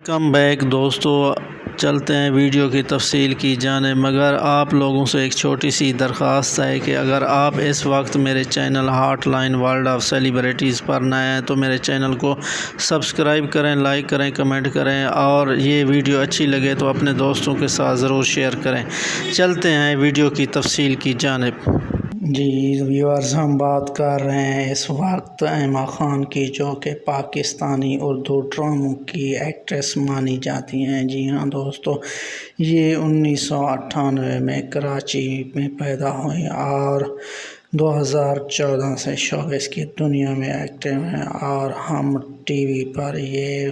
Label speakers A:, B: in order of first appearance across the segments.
A: Come back دوستو، چلتے ہیں ویڈیو کی تفصیل کی جانب، مگر آپ لوگوں سے ایک چھوٹی سی درخواست ہے کہ اگر آپ اس وقت میرے channel hot line world of celebrities پر نئے ہیں تو میرے چینل کو سبسکرائب کریں، لائک کریں، کمنٹ کریں، اور یہ ویڈیو اچھی لگے تو اپنے دوستوں کے ساتھ ضرور شیئر کریں۔ چلتے ہیں ویڈیو کی تفصیل کی جانب۔
B: جی ویورز، ہم بات کر رہے ہیں اس وقت ایما خان کی، جو کہ پاکستانی اردو ڈراموں کی ایکٹریس مانی جاتی ہیں۔ جی ہاں دوستو، یہ 1998 میں کراچی میں پیدا ہوئی اور 2014 سے شوبز کی دنیا میں ایکٹیو ہیں، اور ہم ٹی وی پر یہ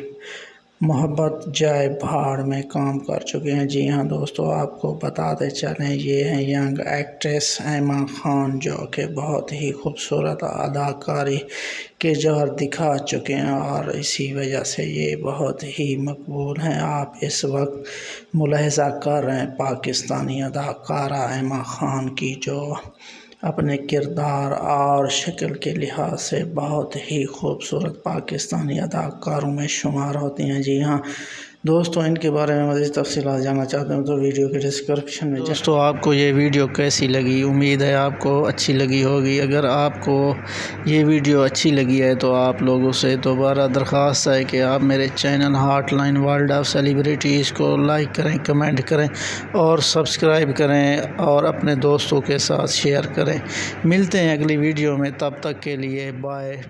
B: محبت جائے بھاڑ میں کام کر چکے ہیں۔ جی ہاں دوستو، آپ کو بتاتے چلیں، یہ ہیں ینگ ایکٹریس ایما خان، جو کہ بہت ہی خوبصورت اداکاری کے جوہر دکھا چکے ہیں، اور اسی وجہ سے یہ بہت ہی مقبول ہیں۔ آپ اس وقت ملاحظہ کر رہے ہیں پاکستانی اداکارہ ایما خان کی، جو اپنے کردار اور شکل کے لحاظ سے بہت ہی خوبصورت پاکستانی اداکاروں میں شمار ہوتی ہیں۔ جی ہاں دوستو، ان کے بارے میں مزید تفصیلات جاننا چاہتے ہیں تو ویڈیو کے ڈسکرپشن میں
A: دوستو آپ کو یہ ویڈیو کیسی لگی؟ امید ہے آپ کو اچھی لگی ہوگی۔ اگر آپ کو یہ ویڈیو اچھی لگی ہے تو آپ لوگوں سے دوبارہ درخواست ہے کہ آپ میرے channel hot line world of Celebrities کو لائک کریں، کمنٹ کریں اور سبسکرائب کریں، اور اپنے دوستوں کے ساتھ شیئر کریں۔ ملتے ہیں اگلی ویڈیو میں، تب تک کے لیے بائے۔